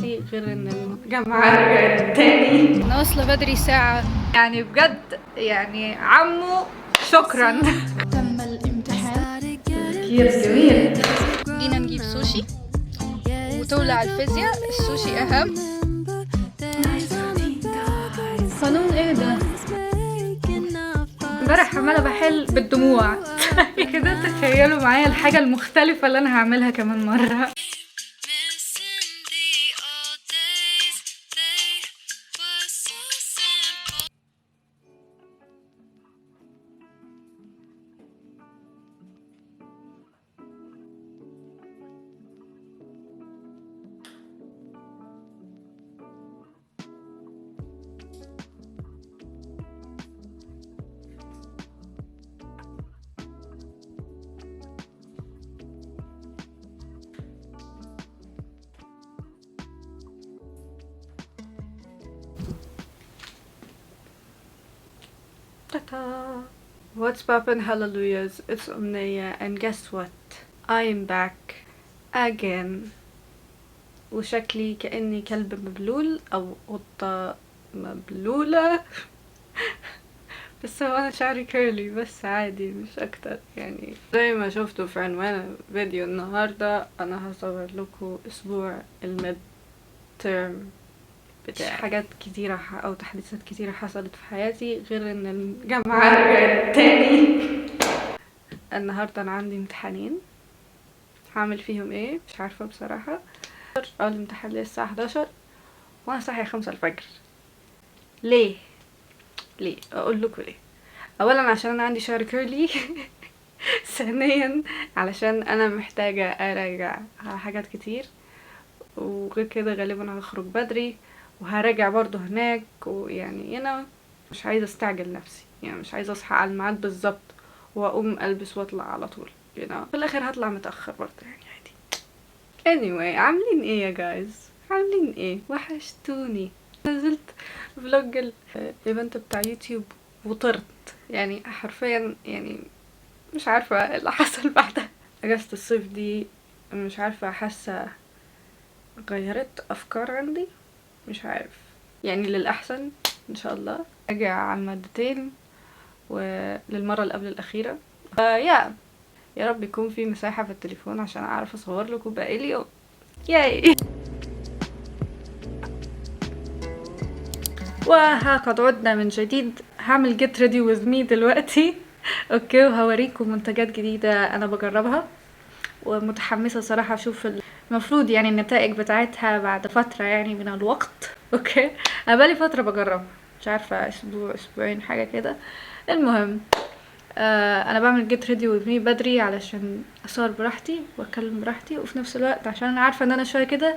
حياتي غير ان الجامعة رجعت تاني. انا واصله بدري ساعه يعني بجد يعني عمو شكرا. تم الامتحان. تفكير جميل. جينا نجيب سوشي وتولع الفيزياء. السوشي اهم. قانون ايه ده؟ امبارح عمالة بحل بالدموع. كده تخيلوا معايا الحاجة المختلفة اللي انا هعملها كمان مرة. Ta-ta. What's poppin' hallelujahs, it's Omnia and guess what? I'm back again. وشكلي كأني كلب مبلول أو قطة مبلولة. بس هو أنا شعري كيرلي بس عادي مش أكتر. يعني زي ما شفتوا في عنوان فيديو النهاردة أنا هصور لكم أسبوع الميد تيرم بتاعي. حاجات كتيرة أو تحديثات كتيرة حصلت في حياتي غير إن الجامعة رجعت تاني. النهاردة أنا عندي امتحانين هعمل فيهم ايه مش عارفة بصراحة. اول امتحان لي الساعة 11 وانا صاحية 5 الفجر. ليه اقول لكم ليه. اولا عشان انا عندي شعر كيرلي. ثانيا علشان انا محتاجة اراجع حاجات كتير، وغير كده غالبا هخرج بدري وهراجع برضو هناك. ويعني انا مش عايزة استعجل نفسي، يعني مش عايزة اصحى على الميعاد بالظبط واقوم البس واطلع على طول. في الاخر هطلع متأخر برضو يعني عادي. anyway عاملين ايه يا جايز؟ عاملين ايه؟ وحشتوني. نزلت فلوج الايفنت بتاع يوتيوب وطرت يعني حرفيا. يعني مش عارفة اللي حصل بعدها. اجازة الصيف دي مش عارفة، حاسة غيرت افكار عندي، مش عارف يعني للأحسن ان شاء الله. ارجع على المادتين وللمرة اللي قبل الأخيرة. يا رب يكون في مساحة في التليفون عشان اعرف اصور لكم باقي اليوم. ياي. وها قد عدنا من جديد. هعمل get ready with me دلوقتي. اوكي، وهوريكم منتجات جديدة انا بجربها ومتحمسة صراحة اشوف المفروض يعني النتائج بتاعتها بعد فترة يعني من الوقت. اوكي، انا بقالي فترة بجربها، مش عارفة اسبوع اسبوعين حاجة كده. المهم انا بعمل get ready with me بدري علشان اصور براحتي واتكلم براحتي، وفي نفس الوقت عشان انا عارفة ان انا شوية كده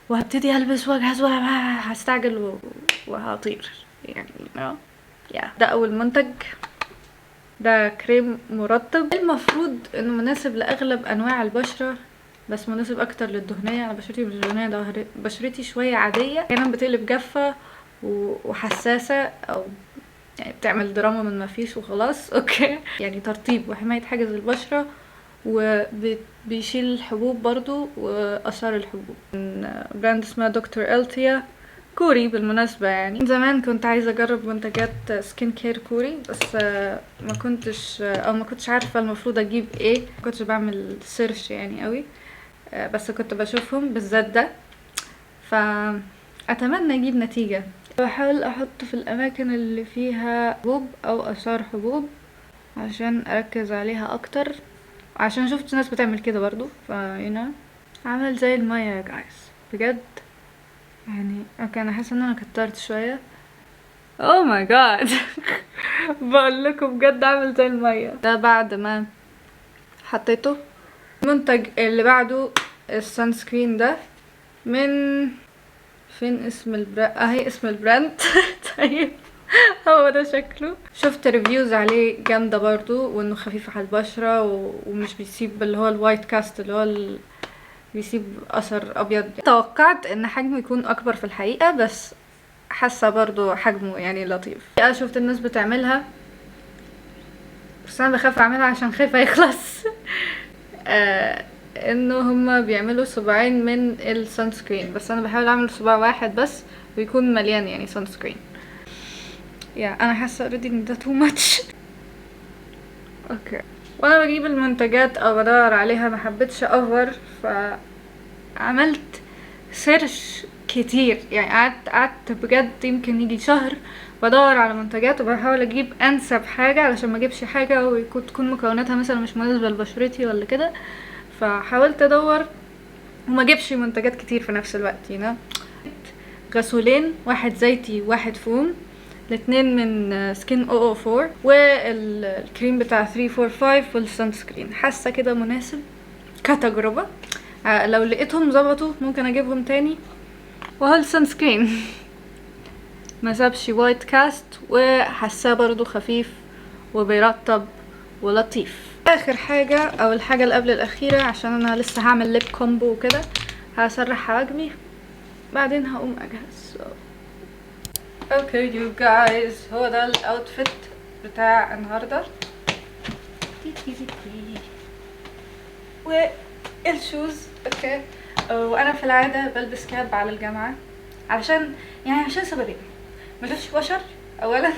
وهبتدي البس واجهز وهستعجل وهطير يعني. ده اول منتج. ده كريم مرطب، المفروض انه مناسب لاغلب انواع البشرة بس مناسب اكتر للدهنية. انا بشرتي مش دهنية، ده بشرتي شوية عادية احيانا بتقلب جافة وحساسة او يعني بتعمل دراما من ما فيش وخلاص. اوكي، يعني ترطيب وحماية حاجز البشرة وبيشيل الحبوب برضو واثار الحبوب. من براند اسمها دكتور التيا، كوري بالمناسبة. يعني من زمان كنت عايزة اجرب منتجات سكين كير كوري بس ما كنتش عارفة المفروض اجيب ايه، ما كنتش بعمل سيرش يعني قوي. بس كنت بشوفهم بالذات ده، فاتمنى اجيب نتيجة. بحاول احط في الاماكن اللي فيها حبوب او اثار حبوب عشان اركز عليها اكتر، عشان شفت ناس بتعمل كده برضو فهنا عمل زي المية يا جايز بجد. يعني انا حاسه ان انا كترت شويه. اوه ماي جاد. بقول لكم بجد عامل زي الميه. ده بعد ما حطيته. المنتج اللي بعده السان سكرين ده من فين اسم البراند؟ اهي اسم البراند. طيب هو ده شكله. شفت ريفيوز عليه جامده برضو، وانه خفيف على البشره ومش بيسيب اللي هو الوايت كاست اللي هو بيسيب اثر ابيض. توقعت ان حجمه يكون اكبر في الحقيقه بس حاسه برضو حجمه يعني لطيف. انا شفت الناس بتعملها بس انا بخاف اعملها عشان خايفه يخلص. انه هما بيعملوا صباعين من السان سكرين، بس انا بحاول اعمل صباع واحد بس ويكون مليان يعني سان سكرين. انا حاسه اوريدي ان ده تو ماتش. اوكي، وانا بجيب المنتجات او بدور عليها ما حبيتش اوفر، فعملت سيرش كتير. يعني قعدت بجد يمكن يجي شهر بدور على منتجات وبحاول اجيب انسب حاجه علشان ما اجيبش حاجه وتكون مكوناتها مثلا مش مناسبه لبشرتي ولا كده. فحاولت ادور وما اجيبش منتجات كتير في نفس الوقت. غسولين، واحد زيتي واحد فوم، الاتنين من سكين 004 والكريم بتاع 345 والسان سكرين. حاسه كده مناسب كتجربه. لو لقيتهم ظبطوا ممكن اجيبهم تاني. وهو السان سكرين ما سابش وايت كاست، وحاساه برضو خفيف وبيرطب ولطيف. اخر حاجه او الحاجه اللي قبل الاخيره، عشان انا لسه هعمل ليب كومبو وكده، هسرح حواجبي بعدين هقوم اجهز. اوكي يو جايز، هو ده الاوتفيت بتاع النهارده. والشوز اوكي. وانا في العاده بلبس كاب على الجامعه عشان سببين: ما اشوفش بشر اولا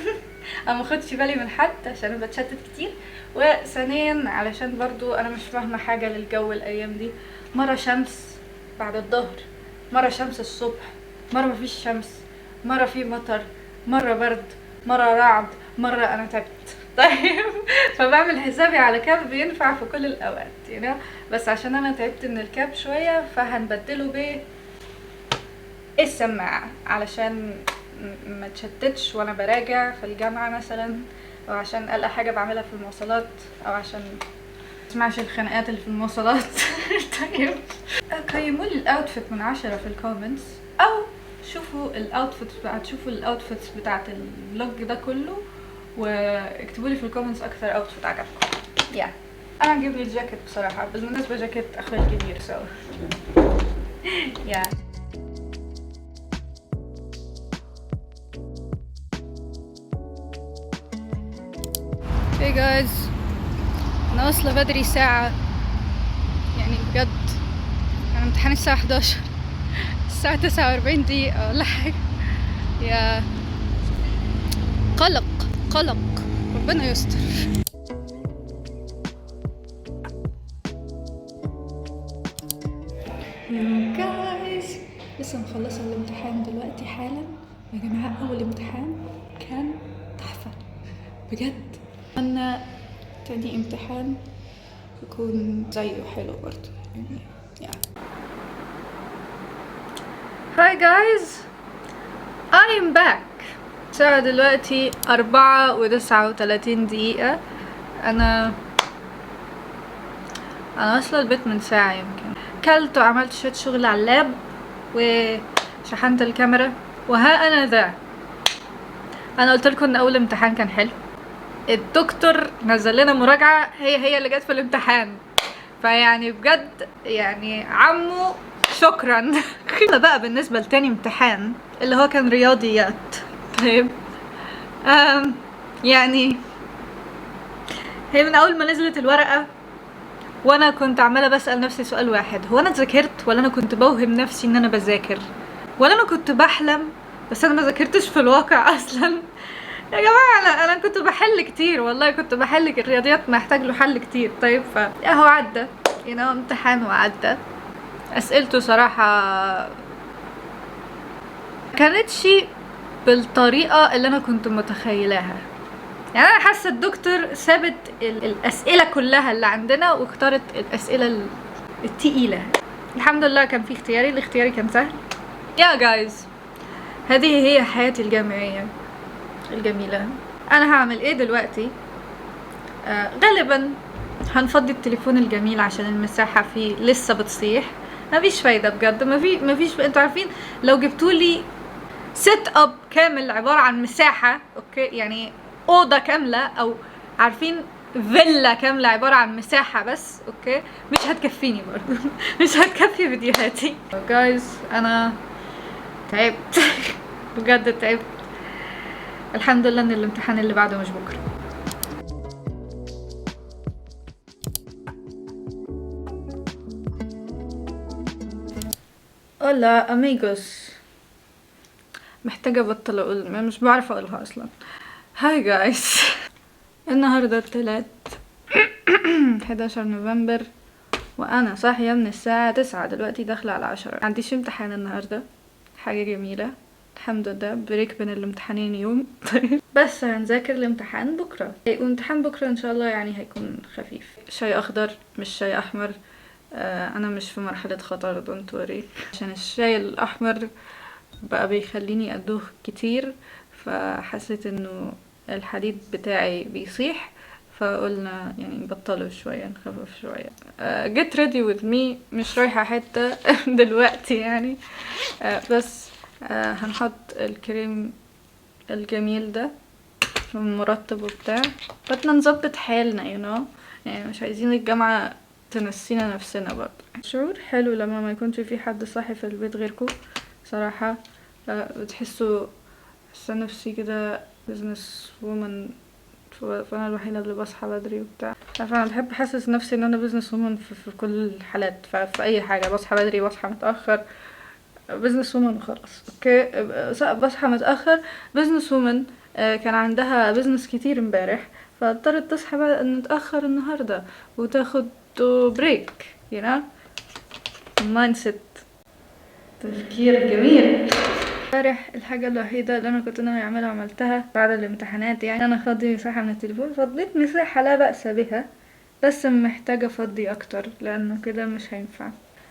او ما اخدش بالي من حد عشان انا بتشتت كتير، وثانيا علشان برضو انا مش فاهمه حاجه للجو الايام دي. مره شمس بعد الظهر، مره شمس الصبح، مره مفيش شمس، مره في مطر، مره برد، مره رعد، مره انا تعبت. طيب فبعمل حسابي على كاب بينفع في كل الاوقات بس عشان انا تعبت من الكاب شويه فهنبدله السماعه علشان ما تشتتش وانا براجع في الجامعه مثلا، او عشان القى حاجه بعملها في المواصلات، او عشان مسمعش الخناقات اللي في المواصلات. طيب قيمولي الاوتفيت من 10 في الكومنتس، او شوفوا الاوتفيتس بتاعت اللوج ده كله واكتبوا لي في الكومنتس اكتر اوتفيت عجبكم. انا هجيب لي الجاكيت بصراحه، بالمناسبه جاكيت اخويا الكبير Hey guys، انا واصله بدري ساعه، يعني بجد انا امتحاني الساعه 11، الساعه 49 دقيقه ولا حاجه. قلق ربنا يستر. جايز لسه مخلصه الامتحان دلوقتي حالا يا جماعه. اول امتحان كان تحفه بجد، اتمنى تاني امتحان يكون زيه حلو برضه Hi guys، I am back. الساعة دلوقتي 4:39 دقيقة. أنا واصلة البيت من ساعة يمكن. كلت وعملت شوية شغل على اللاب وشحنت الكاميرا، وها أنا ذا. أنا قلتلكم إن أول امتحان كان حلو. الدكتور نزل لنا مراجعة هي اللي جت في الامتحان، فيعني بجد عمو شكرا. بقى بالنسبة لتاني امتحان اللي هو كان رياضيات. طيب هي من اول ما نزلت الورقة وانا كنت عمالة بسأل نفسي سؤال واحد: هو انا ذاكرت ولا انا كنت بوهم نفسي ان انا بذاكر، ولا انا كنت بحلم بس انا ما ذاكرتش في الواقع اصلا؟ يا جماعة انا كنت بحل كتير، والله كنت بحل. الرياضيات محتاج له حل كتير. طيب هو عدى امتحان وعدى. اسئلته صراحة كانتش بالطريقة اللي انا كنت متخيلاها. انا حاسة الدكتور سابت الاسئلة كلها اللي عندنا واختارت الاسئلة التقيلة. الحمد لله كان في اختياري، الاختياري كان سهل. يا جايز، هذه هي حياتي الجامعية الجميلة. انا هعمل ايه دلوقتي؟ غالبا هنفضي التليفون الجميل عشان المساحة فيه لسه بتصيح. مفيش فايدة بجد، مفيش. انتوا عارفين لو جبتولي سيت اب كامل عبارة عن مساحة اوكي، اوضة كاملة، او عارفين فيلا كاملة عبارة عن مساحة بس اوكي، مش هتكفيني برضو. مش هتكفي فيديوهاتي. جايز انا تعبت. بجد تعبت. الحمد لله ان الامتحان اللي بعده مش بكرة. ولا اميغوس. محتاجة ابطل اقول، مش بعرف اقولها اصلا. هاي جايز. النهاردة التلات 11 نوفمبر، وانا صاحية من الساعة 9 دلوقتي داخلة على 10. عنديش امتحان النهاردة، حاجة جميلة الحمد لله، بريك بين الامتحانين يوم. بس هنذاكر الامتحان بكرة. وامتحان بكرة ان شاء الله يعني هيكون خفيف. شاي اخضر مش شاي احمر. انا مش في مرحلة خطر دونت وري، عشان الشاي الاحمر بقى بيخليني ادوخ كتير، فحسيت انه الحديد بتاعي بيصيح، فقلنا يعني نبطله شوية، نخفف شوية. get ready with me، مش رايحة حتة دلوقتي يعني. بس هنحط الكريم الجميل ده مرطب وبتاع، بدنا نظبط حالنا يعني مش عايزين الجامعة تنسينا نفسنا برضه. شعور حلو لما ما يكونش في حد صاحي في البيت غيركم صراحة. بتحسوا حاسة نفسي كده بزنس وومن، فانا الوحيدة اللي بصحى بدري وبتاع. فانا بحب احسس نفسي ان انا بزنس وومن في كل الحالات، في اي حاجة، بصحى بدري بصحى متأخر، بزنس وومن وخلاص. اوكي بصحى متأخر بزنس وومن. كان عندها بزنس كتير امبارح، فاضطرت تصحى بقى متأخر النهاردة وتاخد بريك مايند سيت، تفكير جميل. امبارح الحاجة الوحيدة اللي انا كنت ناوية اعملها عملتها بعد الامتحانات، يعني انا فاضي مساحة من التليفون، فضيت مساحة لا بأس بها، بس محتاجة افضي اكتر لانه كده مش هينفع،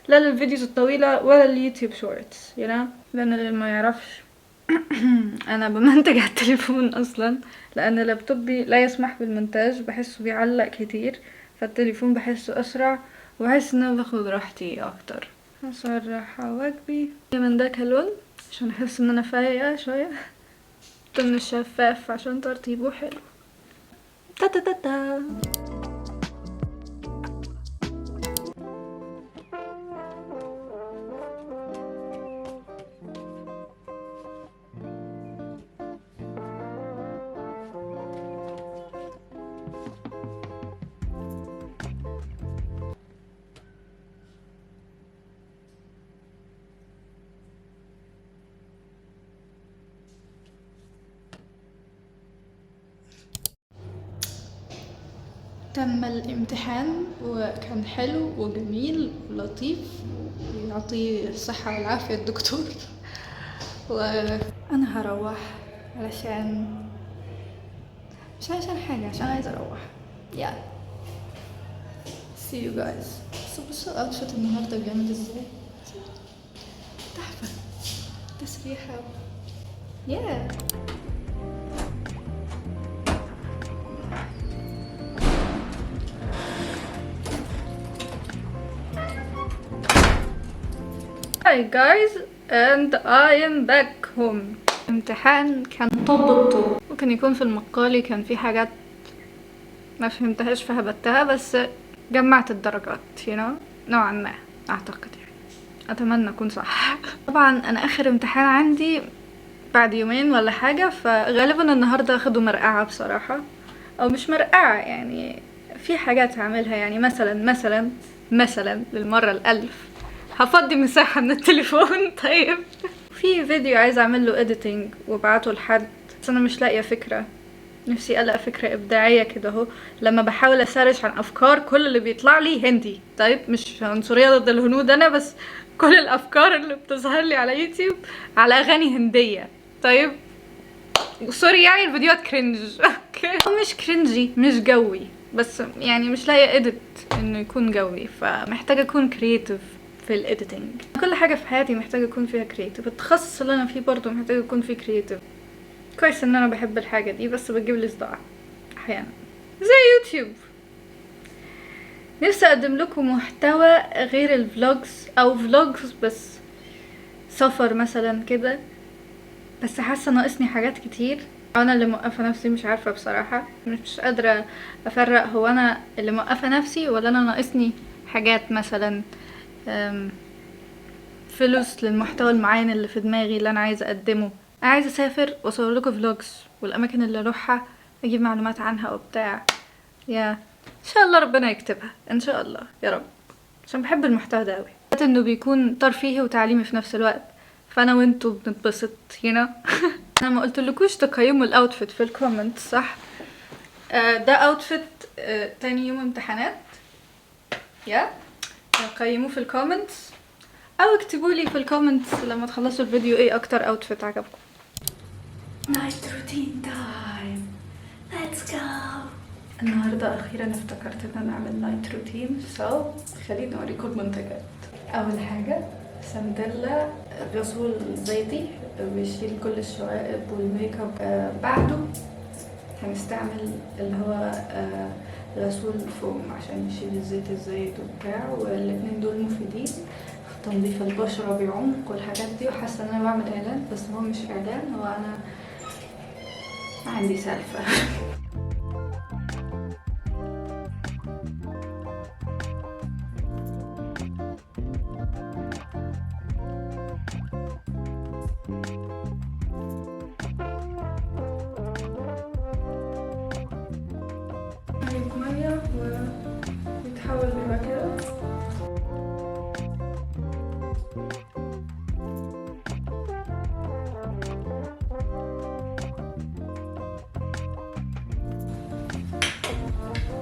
لا للفيديوز الطويلة ولا اليوتيوب شورتس لان اللي ما يعرفش انا بمنتج على التليفون اصلا، لان لابتوبي لا يسمح بالمونتاج، بحسه بيعلق كتير، فالتليفون بحسه اسرع وبحس ان انا باخد راحتي اكتر. هسرح واجبي من ده كلون عشان احس ان انا فايقة شوية، من الشفاف عشان ترتيبه حلو. تا تا تا تا. تم الامتحان وكان حلو وجميل ولطيف، يعطيه الصحة والعافية الدكتور. وأنا هروح علشان مش عشان حاجة، عشان عايزة أروح. see you guys. بصوا الأوتفيت النهاردة جامد ازاي، تحفة، تسريحة Hi guys and I am back home. امتحان كان طب الطب، ممكن يكون في المقالي كان في حاجات ما فهمتهاش فهبتها، بس جمعت الدرجات نوعا ما اعتقد، يعني اتمنى اكون صح. طبعا انا اخر امتحان عندي بعد يومين ولا حاجة، فغالبا النهاردة اخده مرقعة بصراحة، او مش مرقعة يعني في حاجات هعملها، يعني مثلا للمرة الألف هفضي مساحة من التليفون. طيب في فيديو عايزة اعمل له editing وابعته لحد، بس انا مش لاقية فكرة، نفسي ألاقي فكرة إبداعية كده اهو. لما بحاول أسرش عن أفكار كل اللي بيطلع لي هندي، طيب مش عنصرية ضد الهنود أنا، بس كل الأفكار اللي بتظهر لي على يوتيوب على أغاني هندية. طيب سوري يعني الفيديوهات كرنج. اوكي مش كرنجي، مش جوي، بس يعني مش لاقيه اديت انه يكون جوي، فمحتاجه اكون كرييتيف في الايديتنج. كل حاجه في حياتي محتاجه اكون فيها كرييتيف، التخصص اللي انا فيه برضه محتاجه اكون فيه كرييتيف. كويس ان انا بحب الحاجه دي، بس بتجيب لي صداع احيانا زي يوتيوب. نفسي اقدم لكم محتوى غير الفلوجز، او فلوجز بس سفر مثلا كده، بس حاسه ناقصني حاجات كتير، انا اللي موقفه نفسي، مش عارفه بصراحه، مش قادره افرق هو انا اللي موقفه نفسي ولا انا ناقصني حاجات، مثلا فلوس للمحتوى المعين اللي في دماغي اللي انا عايزه اقدمه. انا عايزه اسافر واصور لكم فلوجز والاماكن اللي اروحها اجيب معلومات عنها وبتاع، ان شاء الله ربنا يكتبها ان شاء الله يا رب، عشان بحب المحتوى ده قوي. انه بيكون ترفيهي وتعليمي في نفس الوقت، فانا وانتوا بنتبسط انا ما قلتلكوش تقيموا الاوتفيت في الكومنت صح؟ ده اوتفيت تاني يوم امتحانات، يا قيموه في الكومنتس او اكتبوا لي في الكومنتس لما تخلصوا الفيديو ايه اكتر اوتفيت عجبكم. نايت روتين تايم، ليتس جو. النهارده اخيرا افتكرت ان انا اعمل نايت روتين، خليني اوريكم المنتجات. اول حاجه سندلا غسول زيتي بيشيل كل الشوائب والميك اب. بعده هنستعمل اللي هو غسول فوم عشان يشيل الزيت الزايد وبتاع، والاتنين دول مفيدين في تنظيف البشرة بعمق والحاجات دي. وحاسة ان انا بعمل اعلان بس هو مش اعلان، هو انا عندي سالفة. مية ويتحول لما كده.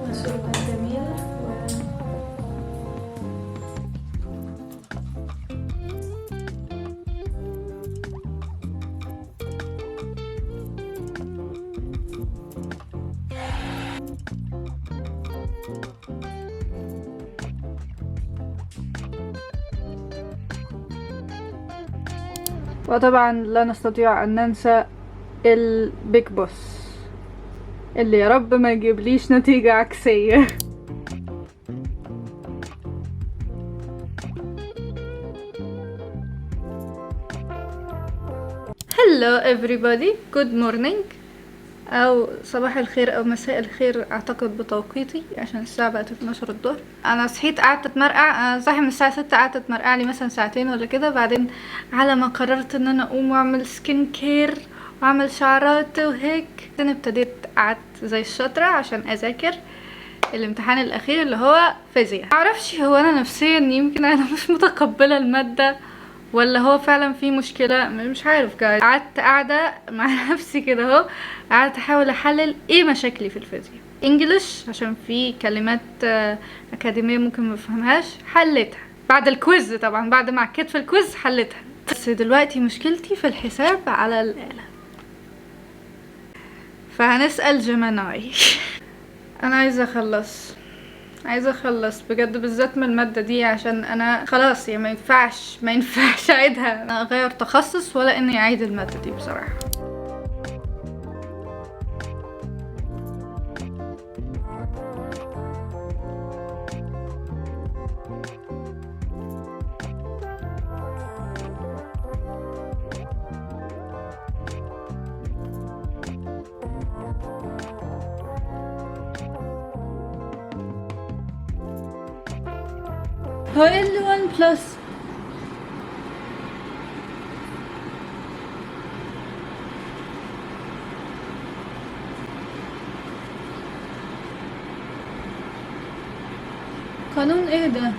مسؤول جميل وطبعا لا نستطيع ان ننسى البيج بوس اللي يا رب ما يجيبليش نتيجة عكسية. Hello everybody, good morning او صباح الخير او مساء الخير اعتقد بتوقيتي عشان الساعه بقت 12 الظهر. انا صحيت قعدت اتمرقع، انا صاحي من الساعه 6 قعدت اتمرقع لي مثلا ساعتين ولا كده، بعدين على ما قررت ان انا اقوم واعمل سكين كير واعمل شعرات وهيك انا ابتديت قعدت زي الشاطره عشان اذاكر الامتحان الاخير اللي هو فيزياء. معرفش هو انا نفسيا يمكن انا مش متقبله الماده ولا هو فعلا في مشكله، مش عارف جايز. قعدت قاعده مع نفسي كده اهو، قعدت احاول احلل ايه مشاكلي في الفيزياء. انجلش عشان في كلمات اكاديميه ممكن ما افهمهاش، حلتها بعد الكويز طبعا، بعد ما عكيت في الكويز حلتها. بس دلوقتي مشكلتي في الحساب على الاله، فهنسال جيميناي. انا عايزه اخلص بجد، بالذات من الماده دي عشان انا خلاص يعني ما ينفعش اعيدها، انا اغير تخصص ولا اني اعيد الماده دي بصراحه. هو ايه اللي 1 بلس؟ قانون ايه ده؟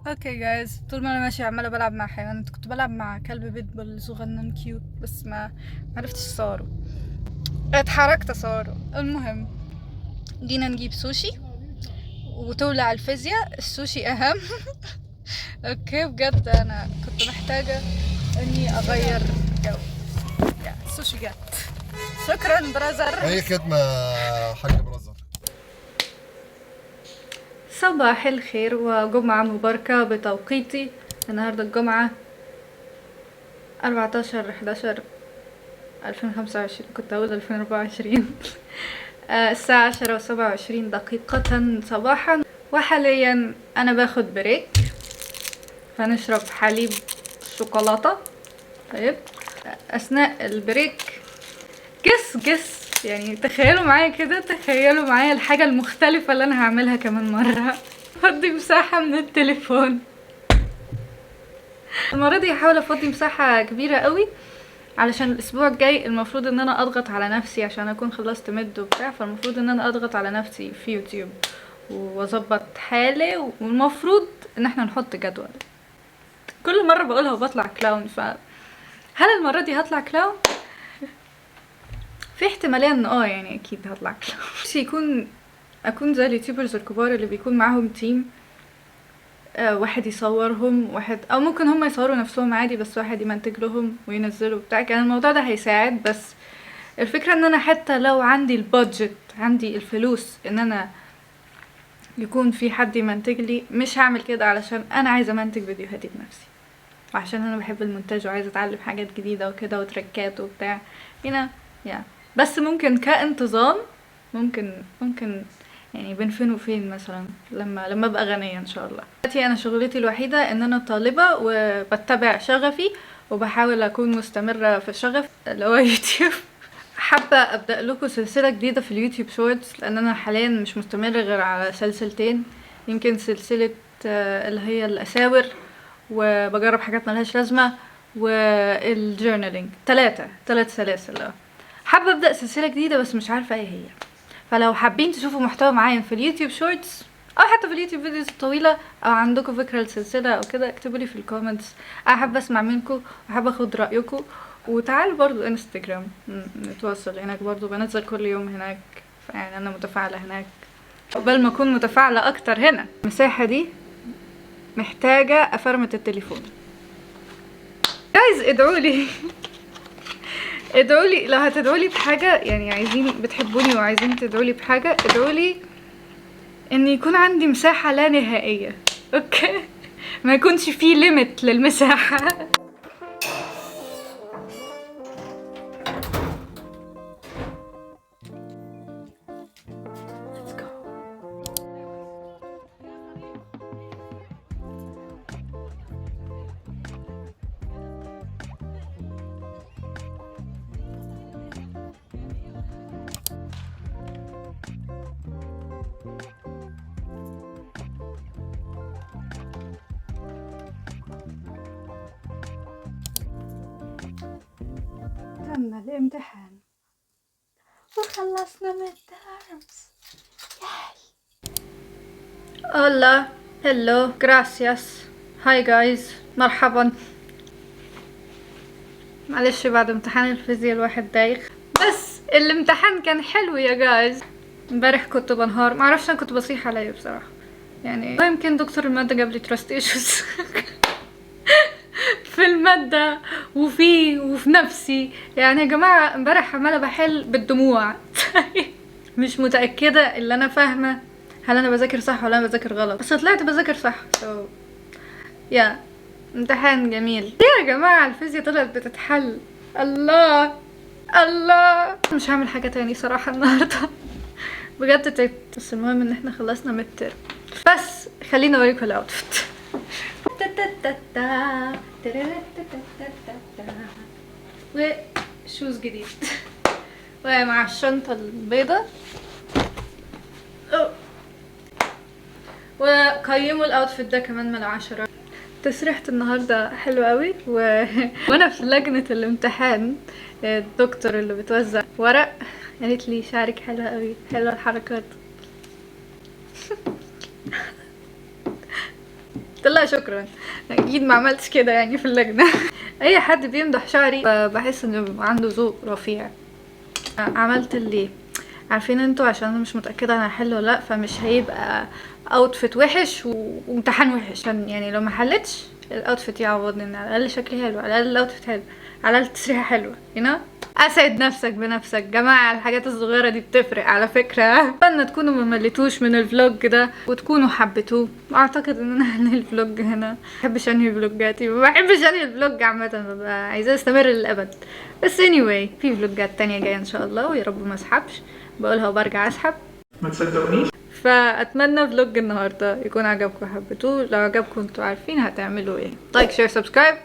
اوكي جايز، طول ما انا ماشيه عماله بلعب مع حيوانات. كنت بلعب مع كلب بيتبول صغنن كيوت بس ما عرفتش اصوره. اتحركت اصوره. المهم جينا نجيب سوشي وتولع الفيزياء. السوشي اهم. اوكي بجد انا كنت محتاجة اني اغير جو. يا السوشي جت. شكرا برازر. هي خدمة حق برازر. صباح الخير وجمعة مباركة بتوقيتي. النهاردة الجمعة 14/11/2025، كنت أقول 2024. الساعة 10:27 دقيقة صباحا، وحاليا أنا باخد بريك فنشرب حليب شوكولاتة. طيب أثناء البريك جس يعني تخيلوا معايا كده، تخيلوا معايا الحاجة المختلفة اللي أنا هعملها كمان مرة. فضي مساحة من التليفون. المرة دي هحاول افضي مساحة كبيرة قوي علشان الاسبوع الجاي المفروض ان انا اضغط على نفسي عشان اكون خلصت مد وبتاع، فالمفروض ان انا اضغط على نفسي في يوتيوب واظبط حالي، والمفروض ان احنا نحط جدول. كل مرة بقولها وبطلع كلاون، هل المرة دي هطلع كلاون؟ في احتمالية ان يعني اكيد هطلع كلاون. بس اكون زي اليوتيوبرز الكبار اللي بيكون معاهم تيم، واحد يصورهم، واحد او ممكن هم يصوروا نفسهم عادي بس واحد يمنتج لهم وينزلوا بتاع. كان الموضوع ده هيساعد، بس الفكرة ان انا حتى لو عندي البادجت، عندي الفلوس ان انا يكون في حد يمنتج لي، مش هعمل كده علشان انا عايزة امنتج فيديوهاتي بنفسي، وعشان انا بحب المونتاج وعايزة اتعلم حاجات جديدة وكده وتركات وبتاع هنا بس ممكن كانتظام، ممكن يعني بين فين وفين، مثلا لما ابقى غنية ان شاء الله. دلوقتي انا شغلتي الوحيدة ان انا طالبة وبتبع شغفي وبحاول اكون مستمرة في الشغف اللي هو يوتيوب. حابة ابدأ لكم سلسلة جديدة في اليوتيوب شورتس، لان انا حاليا مش مستمرة غير على سلسلتين. يمكن سلسلة اللي هي الاساور، وبجرب حاجات ملهاش لازمة، والجورنالينج. ثلاث سلاسل. حابة ابدأ سلسلة جديدة بس مش عارفة ايه هي، فلو حابين تشوفوا محتوى معين في اليوتيوب شورتس او حتى في اليوتيوب فيديوز طويلة، او عندكم فكرة لسلسلة او كده، اكتبوا لي في الكومنتس. احب اسمع منكم واحب اخد رأيكم. وتعالوا برضو انستجرام نتواصل هناك، برضو بنزل كل يوم هناك، يعني انا متفاعلة هناك قبل ما اكون متفاعلة اكتر هنا. المساحة دي محتاجة افرمت التليفون. جايز ادعولي. ادعولي لو هتدعولي بحاجة، يعني عايزين بتحبوني وعايزين تدعولي بحاجة، ادعولي ان يكون عندي مساحة لا نهائية. اوكي، ما يكونش فيه ليميت للمساحة. تم الامتحان وخلصنا من الدرس. Hola, hello, gracias, hi guys, مرحبا. معلش بعد امتحان الفيزياء الواحد دايخ، بس الامتحان كان حلو يا جايز. امبارح كنت بنهار، معرفش انا كنت بصيح عليا بصراحة، يعني يمكن دكتور المادة جاب لي تراست ايشوز. في المادة وفي نفسي، يعني يا جماعة امبارح عمالة بحل بالدموع. مش متأكدة اللي انا فاهمة هل انا بذاكر صح ولا انا بذاكر غلط، بس طلعت بذاكر صح. امتحان جميل. ليه يا جماعة الفيزياء طلعت بتتحل؟ الله. مش هعمل حاجة تاني صراحة النهاردة. بجد تعبت. بس المهم ان احنا خلصنا متر. بس خليني اوريكم الاوتفيت. وشوز جديد ومع الشنطة البيضة. وقيموا الاوتفيت ده كمان من 10. تسريحة النهاردة حلوة قوي وانا في لجنة الامتحان الدكتور اللي بتوزع ورق قالت لي شعرك حلوة قوي، حلوة الحركات. قلت لها شكرا، اكيد ما عملتش كده يعني في اللجنة. اي حد بيمدح شعري بحس انه عنده ذوق رفيع. عملت اللي عارفين انتوا، عشان انا مش متأكدة انا هحل ولا لا، فمش هيبقى اوتفيت وحش وامتحان وحش، عشان يعني لو ما حلتش الاوتفيت يعوضني ان على الاقل شكلي حلو، على الاقل الاوتفيت حلو، على الاقل التسريحة حلوة اسعد نفسك بنفسك. جماعة الحاجات الصغيرة دي بتفرق على فكرة. اتمنى تكونوا ما مليتوش من الفلوج ده وتكونوا حبيتوه. اعتقد ان انا هنهي الفلوج هنا. مبحبش انهي فلوجاتي، ما بحبش انهي الفلوج عامة، ببقى عايزاه يستمر للابد. بس anyway في فلوجات تانية جاية ان شاء الله، ويا رب ما اسحبش، بقولها وبرجع اسحب، ما تصدقونيش. فاتمنى فلوج النهارده يكون عجبكم وحبيتوه. لو عجبكم انتوا عارفين هتعملوا ايه، لايك شير سبسكرايب،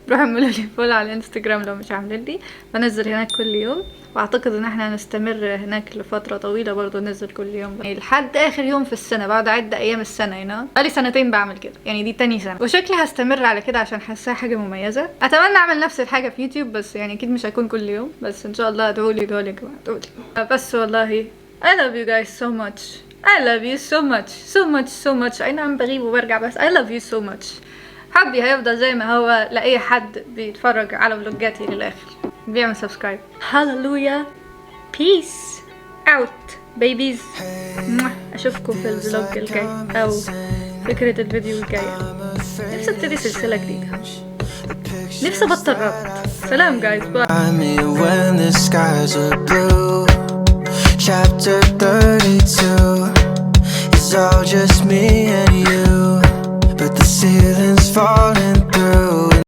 روحوا اعملوا لي فولو على الانستجرام لو مش عاملين لي، بنزل هناك كل يوم، واعتقد ان احنا هنستمر هناك لفتره طويله برضو، ننزل كل يوم يعني لحد اخر يوم في السنه، بعد عد ايام السنه بقالي سنتين بعمل كده، يعني دي تاني سنه، وشكلي هستمر على كده عشان حاساها حاجه مميزه. اتمنى اعمل نفس الحاجه في يوتيوب، بس يعني اكيد مش هيكون كل يوم، بس ان شاء الله ادعولي يا جماعه ادعولي. بس والله I love you guys so much. I love you so much so much so much. اي نعم بغيب وبرجع، بس I love you so much. حبي هيفضل زي ما هو لأي حد بيتفرج على فلوجاتي للآخر، بيعمل سبسكرايب. هاللويا، بيس اوت بيبيز. اشوفكم في الفلوج الجاي او فكرة الفيديو الجاي. نفسي ابتدي سلسلة جديدة، نفسي ابطل ربط. سلام جايز، باي. Chapter 32 is all just me